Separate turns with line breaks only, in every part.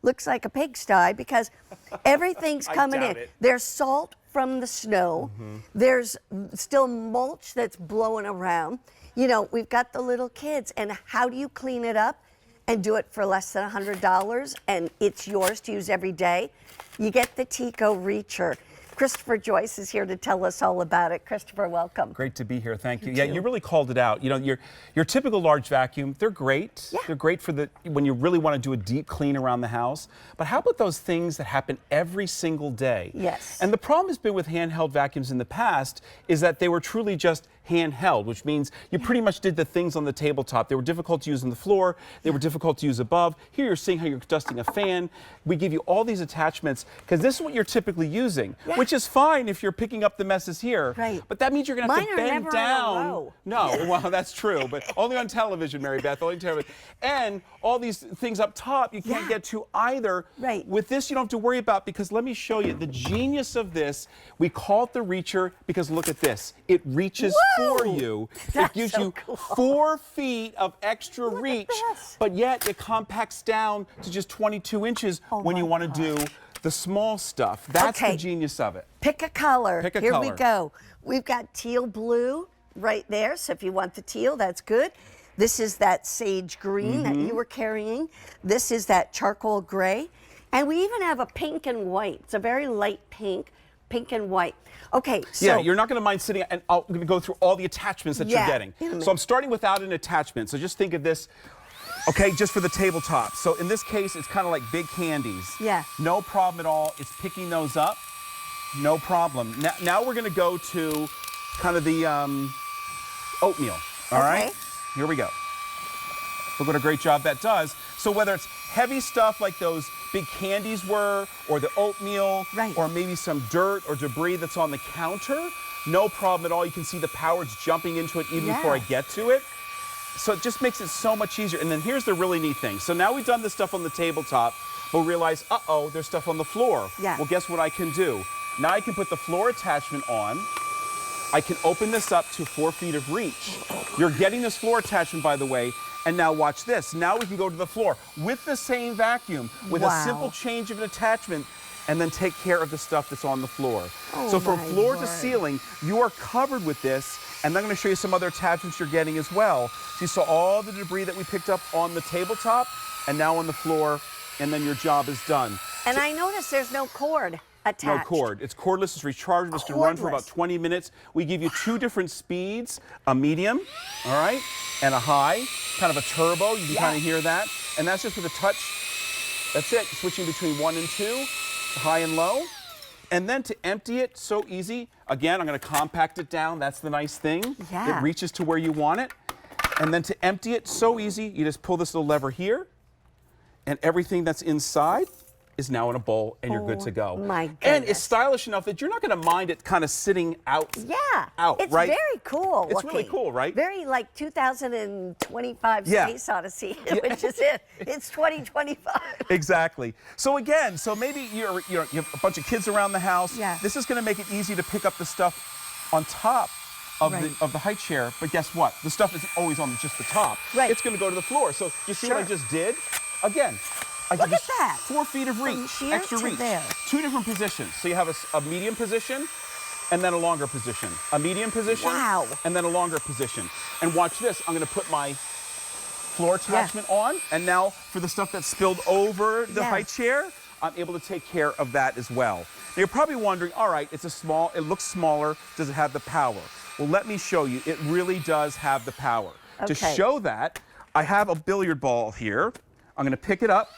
looks like a pigsty because everything's coming in.
It.
There's salt from the snow. There's still mulch that's blowing around. You know, we've got the little kids, and how do you clean it up and do it for less than $100 and it's yours to use every day? You get the Teko Reacher. Christopher Joyce is here to tell us all about it. Christopher, welcome.
Great to be here. Thank you.
You
Yeah,
too.
you really called it out. You know, your typical large vacuum, they're great.
Yeah.
They're great for when you really want to do a deep clean around the house. But how about those things that happen every single day?
Yes.
And the problem has been with handheld vacuums in the past is that they were truly just handheld, which means you pretty much did the things on the tabletop. They were difficult to use on the floor. They were difficult to use above. Here you're seeing how you're dusting a fan. We give you all these attachments because this is what you're typically using, which is fine if you're picking up the messes here.
Right.
But that means you're going to have to
Mine are
bend
never on a
down.
row.
No, well, that's true, but only on television, Mary Beth, only television. And all these things up top you can't get to either.
Right.
With this, you don't have to worry about because let me show you the genius of this. We call it the Reacher because look at this. It reaches
Whoa!
for you.
That's
It gives
so
you
cool.
4 feet of extra
Look at
reach,
this.
but yet it compacts down to just 22 inches when
my
you want to do the small stuff. That's the
Okay.
genius of it.
Pick a color.
Pick a
Here
color.
we go. We've got teal blue right there. So if you want the teal, that's good. This is that sage green that you were carrying. This is that charcoal gray. And we even have a pink and white. It's a very light pink and white. Okay, so
Yeah, you're not going to mind sitting, and I'm going to go through all the attachments that you're
Yeah,
getting.
in a minute.
So I'm starting without an attachment. So just think of this, okay, just for the tabletop. So in this case, it's kind of like big candies.
Yeah.
No problem at all. It's picking those up. No problem. Now we're going to go to kind of the oatmeal. All right? Here we go. Look what a great job that does. So whether it's heavy stuff like those big candies were, or the oatmeal,
Right.
or maybe some dirt or debris that's on the counter, no problem at all. You can see the power's jumping into it even before I get to it. So it just makes it so much easier. And then here's the really neat thing. So now we've done this stuff on the tabletop, but we realize, uh-oh, there's stuff on the floor.
Yeah.
Well, guess what I can do? Now I can put the floor attachment on. I can open this up to 4 feet of reach. You're getting this floor attachment, by the way, and now watch this. Now we can go to the floor with the same vacuum, with a simple change of an attachment, and then take care of the stuff that's on the floor. So from
my
floor to
word.
ceiling, you are covered with this, and I'm going to show you some other attachments you're getting as well. So you saw all the debris that we picked up on the tabletop, and now on the floor, and then your job is done.
And I noticed there's no cord attached.
No cord. It's cordless, it's rechargeable, it's going to run for about
Cordless.
20 minutes. We give you 2 different speeds, a medium, all right, and a high, kind of a turbo. You can kind of hear that. And that's just with a touch. That's it, switching between 1 and 2, high and low. And then to empty it, so easy. Again, I'm going to compact it down. That's the nice thing.
Yeah.
It reaches to where you want it. And then to empty it, so easy. You just pull this little lever here, and everything that's inside is now in a bowl, and you're good to go.
My
And
goodness.
it's stylish enough that you're not going to mind it kind of sitting out.
Yeah,
Out,
it's
right?
very cool.
It's really
looking.
cool, right?
Very like 2025
Yeah.
Space Odyssey, which is it. It's 2025.
Exactly. So again, so maybe you have a bunch of kids around the house.
Yeah.
This is going to make it easy to pick up the stuff on top of the high chair. But guess what? The stuff isn't always on just the top.
Right.
It's going to go to the floor. So you see what I
Sure.
just did? Again. I
Look
give
at
you
that.
4 feet of reach,
From here
extra
to
reach.
there.
2 different positions. So you have a medium position and then a longer position. A medium position
Wow.
and then a longer position. And watch this. I'm going to put my floor attachment on, and now for the stuff that's spilled over the high chair, I'm able to take care of that as well. Now you're probably wondering, all right, it looks smaller, does it have the power? Well, let me show you, it really does have the power. To
Okay.
show that, I have a billiard ball here. I'm gonna pick it up,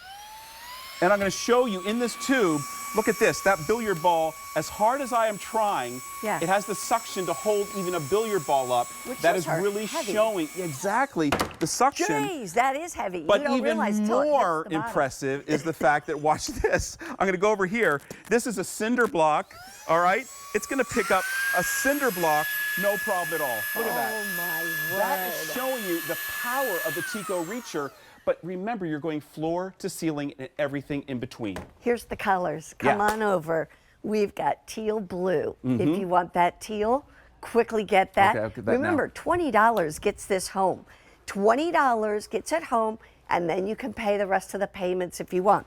and I'm gonna show you in this tube, look at this, that billiard ball, as hard as I am trying,
Yeah.
it has the suction to hold even a billiard ball up.
Which
That
is
is
hard-
really
heavy.
showing exactly the suction.
Jeez, that is heavy.
But
you don't
even
realize till it hits
more
the bottom.
impressive is the fact that, watch this. I'm going to go over here. This is a cinder block, all right? It's going to pick up a cinder block, no problem at all. Look at that.
Oh my word.
That is showing you the power of the Teko Reacher. But remember, you're going floor to ceiling and everything in between.
Here's the colors. Come on over. We've got teal blue. If you want that teal, quickly get that.
Okay, I'll get that now.
Remember, $20 gets this home. $20 gets it home, and then you can pay the rest of the payments if you want.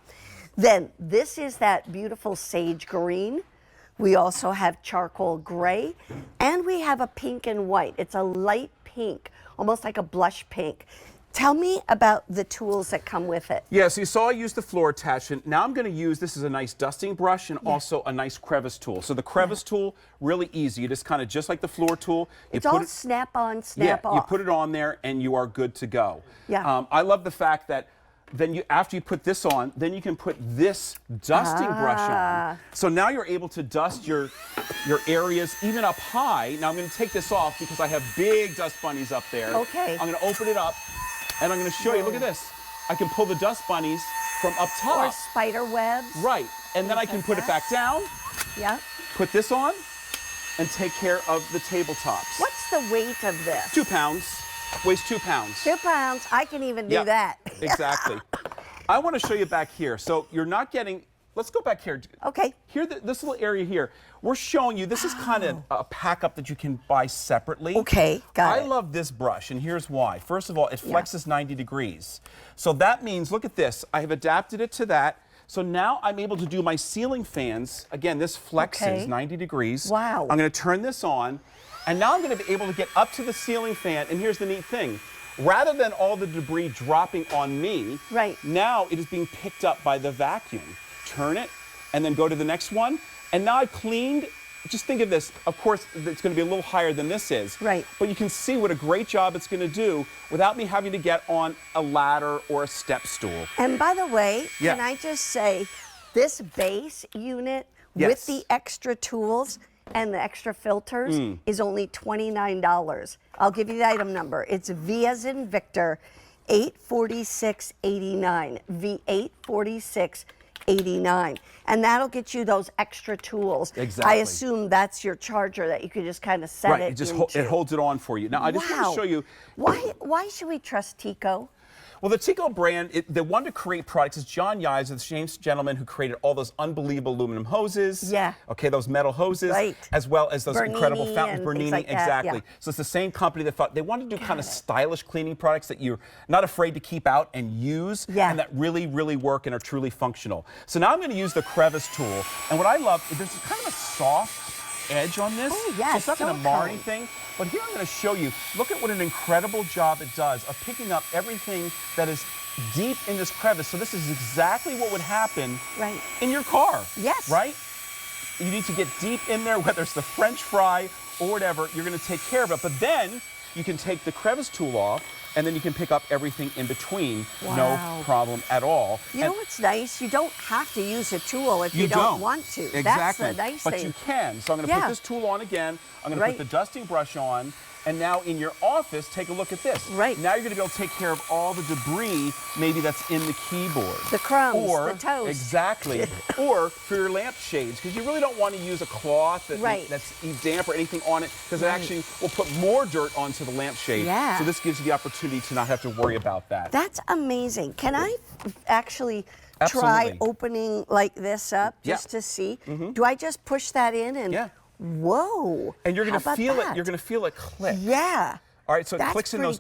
Then this is that beautiful sage green. We also have charcoal gray, and we have a pink and white. It's a light pink, almost like a blush pink. Tell me about the tools that come with it.
Yeah, so you saw I used the floor attachment. Now I'm going to use, this is a nice dusting brush and also a nice crevice tool. So the crevice tool, really easy. You just kind of, just like the floor tool.
It's all snap on, snap off.
You put it on there and you are good to go.
Yeah.
I love the fact that then you, after you put this on, then you can put this dusting brush on. So now you're able to dust your areas even up high. Now I'm going to take this off because I have big dust bunnies up there.
Okay.
I'm going to open it up and I'm going to show you. Look at this. I can pull the dust bunnies from up top.
Or spider webs.
Right. And then I can put it back down.
Yeah.
Put this on and take care of the tabletops.
What's the weight of this?
2 pounds. Weighs 2 pounds.
2 pounds. I can even do that.
Exactly. I want to show you back here. So you're not getting, let's go back here.
Okay.
Here, this little area here, we're showing you, this is kind of a pack up that you can buy separately.
Okay, got it.
I love this brush, and here's why. First of all, it flexes 90 degrees. So that means, look at this. I have adapted it to that. So now I'm able to do my ceiling fans. Again, this flexes 90 degrees.
Wow.
I'm going to turn this on. And now I'm going to be able to get up to the ceiling fan, and here's the neat thing. Rather than all the debris dropping on me, now it is being picked up by the vacuum. Turn it, and then go to the next one. And now I've cleaned, just think of this. Of course, it's going to be a little higher than this is.
Right.
But you can see what a great job it's going to do without me having to get on a ladder or a step stool.
And by the way, can I just say, this base unit with the extra tools and the extra filters is only $29. I'll give you the item number. It's V as in Victor, 846.89. V846.89. And that'll get you those extra tools.
Exactly.
I assume that's your charger that you could just kind of set it into.
It holds it on for you. Now I just want to show you.
Why should we trust Teko?
Well, the Teko brand, they wanted to create products. It's John Yeyes, the same gentleman who created all those unbelievable aluminum hoses.
Yeah.
Okay, those metal hoses.
Right.
as well as those incredible fountains.
Bernini, like
exactly.
Yeah.
So it's the same company that thought they wanted to do kind of stylish cleaning products that you're not afraid to keep out and use, and that really, really work and are truly functional. So now I'm going to use the crevice tool. And what I love, there's kind of a soft edge on this.
Oh, yes,
so it's not going to mar anything. But here I'm going to show you, look at what an incredible job it does of picking up everything that is deep in this crevice. So this is exactly what would happen in your car.
Yes.
Right? You need to get deep in there, whether it's the French fry or whatever, you're going to take care of it. But then you can take the crevice tool off, and then you can pick up everything in between. No problem at all.
You know what's nice? You don't have to use a tool if you don't want to.
Exactly.
That's the nice thing.
But you can. So I'm going to put this tool on again. I'm going to put the dusting brush on. And now in your office, take a look at this. Now you're going to be able to take care of all the debris maybe that's in the keyboard.
The crumbs, the toast.
Exactly. Or for your lampshades, because you really don't want to use a cloth that's damp or anything on it, because it actually will put more dirt onto the lampshade. So this gives you the opportunity to not have to worry about that.
That's amazing. Can I actually try opening like this up just to see? Do I just push that in and whoa.
And you're going to feel it. You're going to feel it click.
Yeah.
All right, so it clicks in those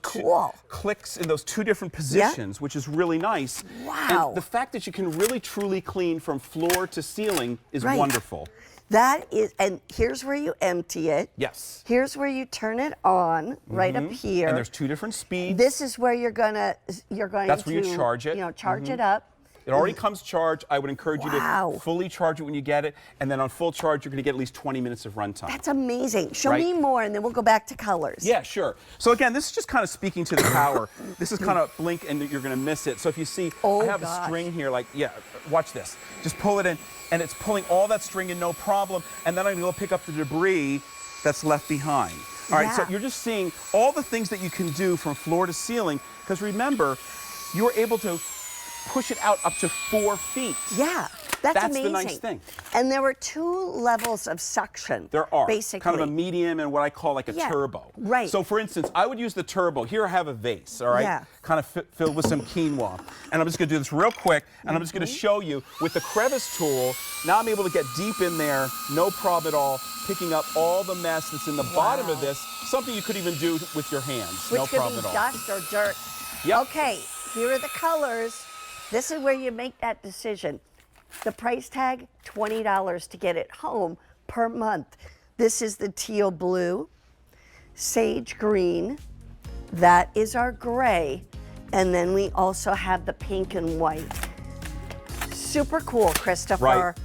two different positions, which is really nice.
Wow.
And the fact that you can really truly clean from floor to ceiling is wonderful.
That is, and here's where you empty it.
Yes.
Here's where you turn it on, right up here.
And there's 2 different speeds.
This is where you're going
That's where you charge it.
You know, charge it up.
It already comes charged. I would encourage you to fully charge it when you get it, and then on full charge, you're going to get at least 20 minutes of runtime.
That's amazing. Show me more, and then we'll go back to colors.
Yeah, sure. So again, this is just kind of speaking to the power. This is kind of blink, and you're going to miss it. So if you see, I have a string here, like, watch this. Just pull it in, and it's pulling all that string in, no problem, and then I'm going to go pick up the debris that's left behind. All right, so you're just seeing all the things that you can do from floor to ceiling, because remember, you're able to push it out up to 4 feet.
Yeah, that's amazing.
The nice thing.
And there were 2 levels of suction.
There are.
Basically.
Kind of a medium and what I call like a turbo.
Right.
So for instance, I would use the turbo. Here I have a vase, all right?
Yeah.
Kind of filled with some quinoa. And I'm just going to do this real quick, and I'm just going to show you with the crevice tool, now I'm able to get deep in there, no problem at all, picking up all the mess that's in the bottom of this, something you could even do with your hands. No problem at all.
Which could be dust or dirt.
Yep.
Okay, here are the colors. This is where you make that decision. The price tag, $20 to get it home per month. This is the teal blue, sage green, that is our gray, and then we also have the pink and white. Super cool, Christopher.
Right.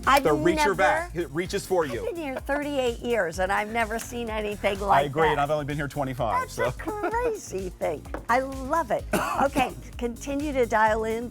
I've
The reacher
never,
back. It reaches for
I've
you.
been here 38 years and I've never seen anything like
I agree,
that.
and I've only been here 25.
That's
so.
a crazy thing. I love it. Okay, continue to dial in.